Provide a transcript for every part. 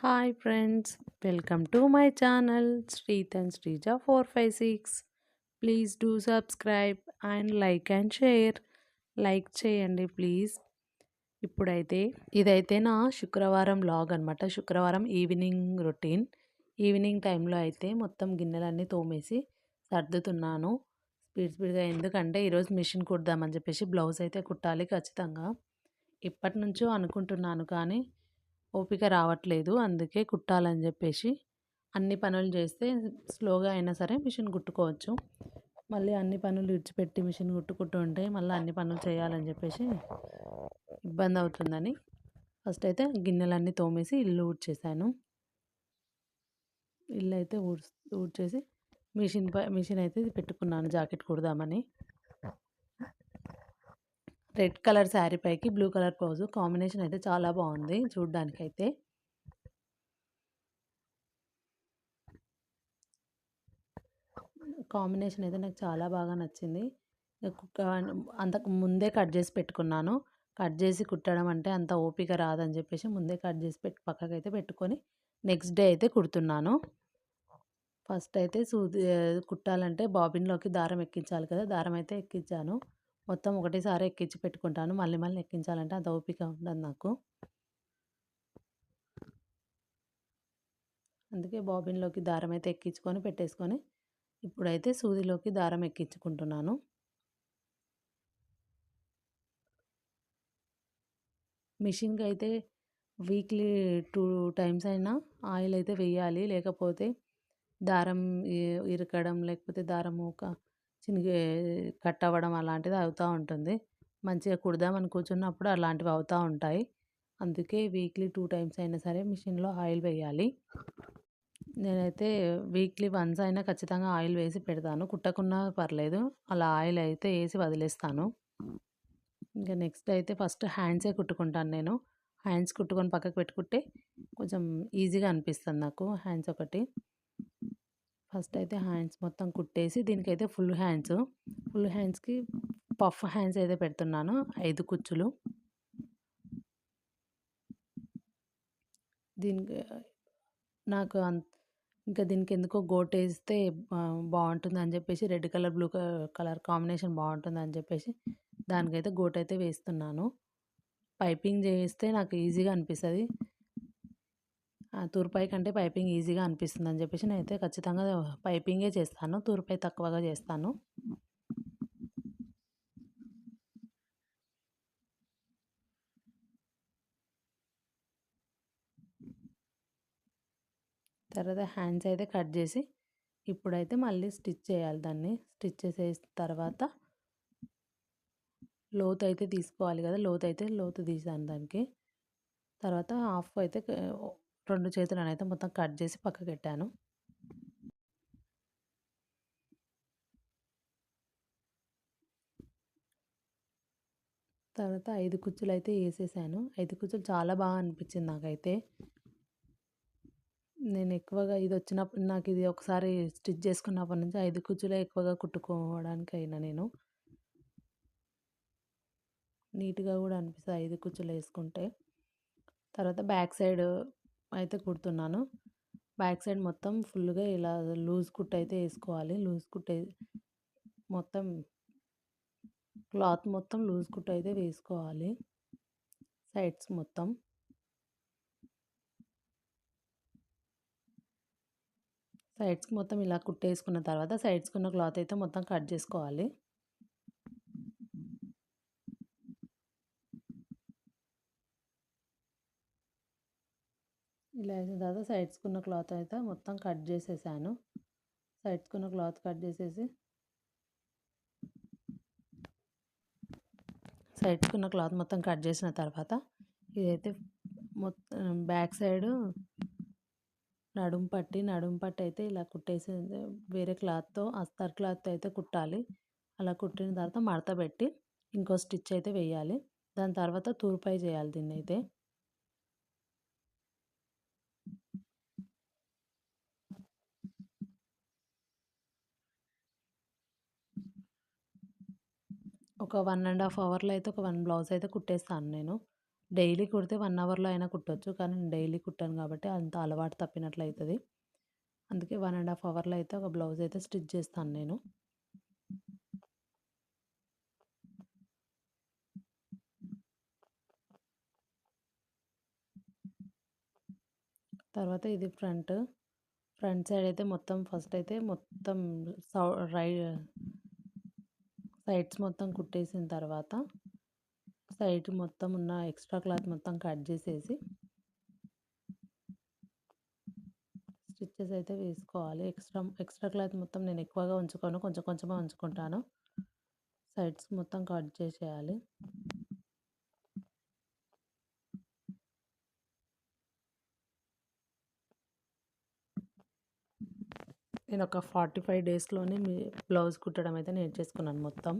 Hi friends, welcome to my channel Sreeth and Sreeja 456. Please do subscribe and like and share. Like చేయండి please. ఇప్పుడైతే ఇదైతే నా శుక్రవారం vlog అనమాట. శుక్రవారం ఈవినింగ్ రొటీన్. ఈవినింగ్ టైంలో అయితే మొత్తం గిన్నెలన్నీ తోమేసి సర్దుతున్నాను స్పీడ్గా. ఎందుకంటే ఈరోజు మిషన్ కుడదామని చెప్పేసి బ్లౌజ్ అయితే కుట్టాలి ఖచ్చితంగా. ఇప్పటి నుంచో అనుకుంటున్నాను కానీ ఓపిక రావట్లేదు. అందుకే కుట్టాలని చెప్పేసి అన్ని పనులు చేస్తే స్లోగా అయినా సరే మిషన్ కుట్టుకోవచ్చు. మళ్ళీ అన్ని పనులు విడిచిపెట్టి మిషన్ కుట్టుకుంటూ ఉంటే మళ్ళీ అన్ని పనులు చేయాలని చెప్పేసి ఇబ్బంది అవుతుందని ఫస్ట్ అయితే గిన్నెలన్నీ తోమేసి ఇల్లు ఊడ్చేసాను. ఇల్లు అయితే ఊడ్చేసి మిషన్ అయితే పెట్టుకున్నాను జాకెట్ కుడదామని. రెడ్ కలర్ శారీ పైకి బ్లూ కలర్ బ్లౌజ్ కాంబినేషన్ అయితే చాలా బాగుంది చూడ్డానికైతే. కాంబినేషన్ అయితే నాకు చాలా బాగా నచ్చింది. అంతకు ముందే కట్ చేసి పెట్టుకున్నాను. కట్ చేసి కుట్టడం అంటే అంత ఓపిక రాదని చెప్పేసి ముందే కట్ చేసి పక్కకైతే పెట్టుకొని నెక్స్ట్ డే అయితే కుడుతున్నాను. ఫస్ట్ అయితే కుట్టాలంటే బాబిన్లోకి దారం ఎక్కించాలి కదా. దారం అయితే ఎక్కించాను. మొత్తం ఒకటేసారి ఎక్కించి పెట్టుకుంటాను. మళ్ళీ మళ్ళీ ఎక్కించాలంటే అంత ఓపిక ఉండదు నాకు. అందుకే బాబిన్లోకి దారం అయితే ఎక్కించుకొని పెట్టేసుకొని ఇప్పుడైతే సూదిలోకి దారం ఎక్కించుకుంటున్నాను. మిషన్కి అయితే వీక్లీ 2 టైమ్స్ అయినా ఆయిల్ అయితే వేయాలి. లేకపోతే దారం ఇరకడం, లేకపోతే దారం చినిగి కట్ అవ్వడం అలాంటిది అవుతూ ఉంటుంది. మంచిగా కుడదామని కూర్చున్నప్పుడు అలాంటివి అవుతూ ఉంటాయి. అందుకే వీక్లీ 2 టైమ్స్ అయినా సరే మిషన్లో ఆయిల్ వేయాలి. నేనైతే వీక్లీ వన్స్ అయినా ఖచ్చితంగా ఆయిల్ వేసి పెడతాను. కుట్టకున్నా పర్లేదు, అలా ఆయిల్ అయితే వేసి వదిలేస్తాను. ఇంకా నెక్స్ట్ అయితే ఫస్ట్ హ్యాండ్సే కుట్టుకుంటాను నేను. హ్యాండ్స్ కుట్టుకొని పక్కకు పెట్టుకుంటే కొంచెం ఈజీగా అనిపిస్తుంది నాకు హ్యాండ్స్ ఒకటి. ఫస్ట్ అయితే హ్యాండ్స్ మొత్తం కుట్టేసి దీనికైతే ఫుల్ హ్యాండ్స్కి పఫ్ హ్యాండ్స్ అయితే పెడుతున్నాను 5 కుచ్చులు. దీనికి నాకు ఇంకా దీనికి ఎందుకో గోటేస్తే బాగుంటుందని చెప్పేసి red colour blue colour combination బాగుంటుందని చెప్పేసి దానికైతే గోటైతే వేస్తున్నాను. పైపింగ్ చేస్తే నాకు ఈజీగా అనిపిస్తుంది. తూర్పై కంటే పైపింగ్ ఈజీగా అనిపిస్తుంది అని చెప్పేసి నేనైతే ఖచ్చితంగా పైపింగే చేస్తాను. తూర్పై తక్కువగా చేస్తాను. తర్వాత హ్యాండ్స్ అయితే కట్ చేసి ఇప్పుడైతే మళ్ళీ స్టిచ్ చేయాలి. దాన్ని స్టిచ్ చేసేసిన తర్వాత లోతు అయితే తీసుకోవాలి కదా. లోతు తీసాను దానికి. తర్వాత హాఫ్ అయితే 2 చేతులను అయితే మొత్తం కట్ చేసి పక్కకు పెట్టాను. తర్వాత 5 కుచ్చులు అయితే వేసేసాను. 5 కుచ్చులు చాలా బాగా అనిపించింది నాకైతే. నేను ఎక్కువగా ఇది వచ్చినప్పుడు నాకు ఇది ఒకసారి స్టిచ్ చేసుకున్నప్పటి నుంచి 5 కుచ్చులే ఎక్కువగా కుట్టుకోవడానికి అయినా నేను. నీట్గా కూడా అనిపిస్తుంది 5 కుచ్చులు వేసుకుంటే. తర్వాత బ్యాక్ సైడ్ అయితే కుడుతున్నాను. బ్యాక్ సైడ్ మొత్తం ఫుల్గా ఇలా లూజ్ కుట్టు అయితే వేసుకోవాలి. లూజ్ కుట్టు మొత్తం క్లాత్ మొత్తం లూజ్ కుట్టు అయితే వేసుకోవాలి సైడ్స్ మొత్తం. సైడ్స్కి మొత్తం ఇలా కుట్టేసుకున్న తర్వాత సైడ్స్కి ఉన్న క్లాత్ అయితే మొత్తం కట్ చేసుకోవాలి. ఇలా వేసిన తర్వాత సైడ్స్కి ఉన్న క్లాత్ అయితే మొత్తం కట్ చేసేసాను. సైడ్స్కి ఉన్న క్లాత్ కట్ చేసేసి సైడ్స్కి ఉన్న క్లాత్ మొత్తం కట్ చేసిన తర్వాత ఇదైతే మొత్తం బ్యాక్ సైడు నడుం పట్టి అయితే ఇలా కుట్టేసి వేరే క్లాత్తో అస్తర్ క్లాత్ అయితే కుట్టాలి. అలా కుట్టిన తర్వాత మడత పెట్టి ఇంకో స్టిచ్ అయితే వేయాలి. దాని తర్వాత తూర్పై చేయాలి దీన్ని అయితే. ఒక 1.5 అవర్లో అయితే ఒక 1 బ్లౌజ్ అయితే కుట్టేస్తాను నేను. డైలీ కుడితే 1 అవర్‌లో అయినా కుట్టొచ్చు. కానీ నేను డైలీ కుట్టాను కాబట్టి అంత అలవాటు తప్పినట్లు అయితది. అందుకే 1 ½ అవర్‌లో అయితే ఒక బ్లౌజ్ అయితే స్టిచ్ చేస్తాను నేను. తర్వాత ఇది ఫ్రంట్ సైడ్ అయితే మొత్తం ఫస్ట్ అయితే మొత్తం సౌ రై సైడ్స్ మొత్తం కుట్టేసిన తర్వాత సైడ్ మొత్తం ఉన్న ఎక్స్ట్రా క్లాత్ మొత్తం కట్ చేసేసి స్టిచ్చెస్ అయితే వేసుకోవాలి. ఎక్స్ట్రా క్లాత్ మొత్తం నేను ఎక్కువగా ఉంచుకోను. కొంచెం కొంచెమే ఉంచుకుంటాను. సైడ్స్ మొత్తం కట్ చేసేయాలి. నేను ఒక 45 డేస్‌లోనే బ్లౌజ్ కుట్టడం అయితే నేర్చేసుకున్నాను మొత్తం.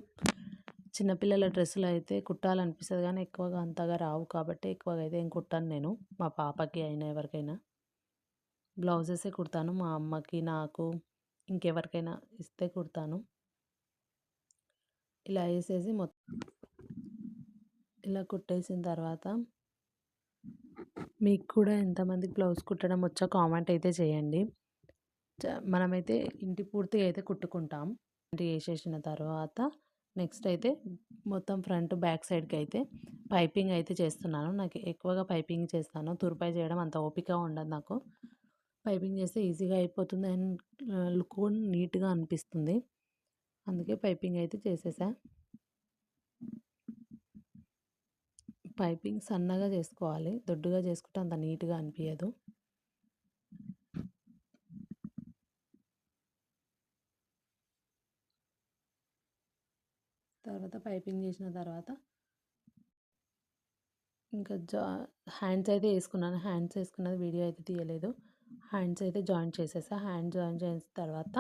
చిన్నపిల్లల డ్రెస్సులు అయితే కుట్టాలనిపిస్తది గానీ ఎక్కువగా అంతగా రావు కాబట్టి ఎక్కువగా అయితే ఏం కుట్టను నేను. మా పాపకి అయినా ఎవరికైనా బ్లౌజెసే కుడతాను. మా అమ్మకి, నాకు ఇంకెవరికైనా ఇస్తే కుడతాను. ఇలా ఏసేసి ఇలా కుట్టేసిన తర్వాత మీకు కూడా ఎంతమందికి బ్లౌజ్ కుట్టడం వచ్చో కామెంట్ అయితే చేయండి. మనమైతే ఇంటి పూర్తిగా అయితే కుట్టుకుంటాం. ఏసేసిన తర్వాత నెక్స్ట్ అయితే మొత్తం ఫ్రంట్, బ్యాక్ సైడ్‌కి అయితే పైపింగ్ అయితే చేస్తున్నాను. నాకు ఎక్కువగా పైపింగ్ చేస్తాను. తుర్పాయి చేయడం అంత ఓపిక ఉండదు నాకు. పైపింగ్ చేస్తే ఈజీగా అయిపోతుంది అండ్ లుక్ కూడా నీట్‌గా అనిపిస్తుంది. అందుకే పైపింగ్ అయితే చేసేసా. పైపింగ్ సన్నగా చేసుకోవాలి. దొడ్డుగా చేసుకుంటే అంత నీట్‌గా అనిపియదు. తర్వాత పైపింగ్ చేసిన తర్వాత ఇంకా హ్యాండ్స్ అయితే ఏసుకున్నాను. హ్యాండ్స్ ఏసుకున్నది వీడియో అయితే తీయలేదు. హ్యాండ్స్ అయితే జాయిన్ చేసేసా. హ్యాండ్ జాయిన్ చేసిన తర్వాత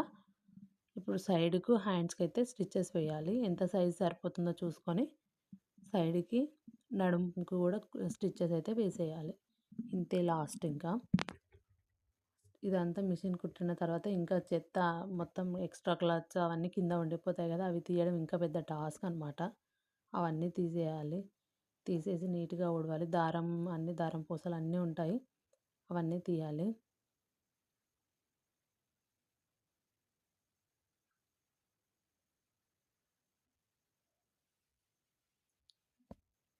ఇప్పుడు సైడ్‌కు హ్యాండ్స్‌కైతే స్టిచెస్ వేయాలి. ఎంత సైజ్ సరిపోతుందో చూసుకొని సైడ్‌కి, నడుముకి కూడా స్టిచెస్ అయితే వేసేయాలి. ఇంతే లాస్ట్ ఇంకా. ఇదంతా మిషన్ కుట్టిన తర్వాత ఇంకా చెత్త మొత్తం ఎక్స్ట్రా క్లాత్స్ అవన్నీ కింద ఉండిపోతాయి కదా! అవి తీయడం ఇంకా పెద్ద టాస్క్ అనమాట. అవన్నీ తీసేయాలి. తీసేసి నీట్‌గా ఊడవాలి. అన్ని దారం పూసలు అన్నీ ఉంటాయి. అవన్నీ తీయాలి.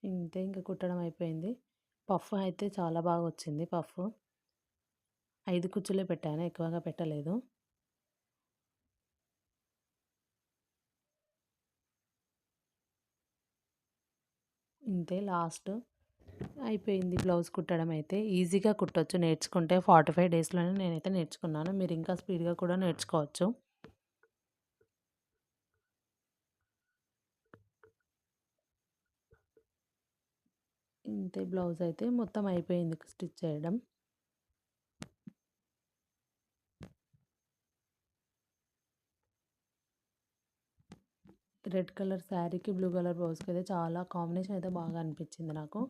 ఇంతే ఇంక కుట్టడం అయిపోయింది. పఫ్ అయితే చాలా బాగా వచ్చింది పఫ్. 5 కుచ్చులే పెట్టాను. ఎక్కువగా పెట్టలేదు. ఇంతే లాస్ట్ అయిపోయింది బ్లౌజ్ కుట్టడం అయితే. ఈజీగా కుట్టొచ్చు నేర్చుకుంటే. 45 డేస్‌లోనే నేనైతే నేర్చుకున్నాను. మీరు ఇంకా స్పీడ్‌గా కూడా నేర్చుకోవచ్చు. ఇంతే బ్లౌజ్ అయితే మొత్తం అయిపోయింది స్టిచ్ చేయడం. రెడ్ కలర్ శారీకి, బ్లూ కలర్ బ్లౌజ్‌కి అయితే చాలా కాంబినేషన్ అయితే బాగా అనిపించింది నాకు.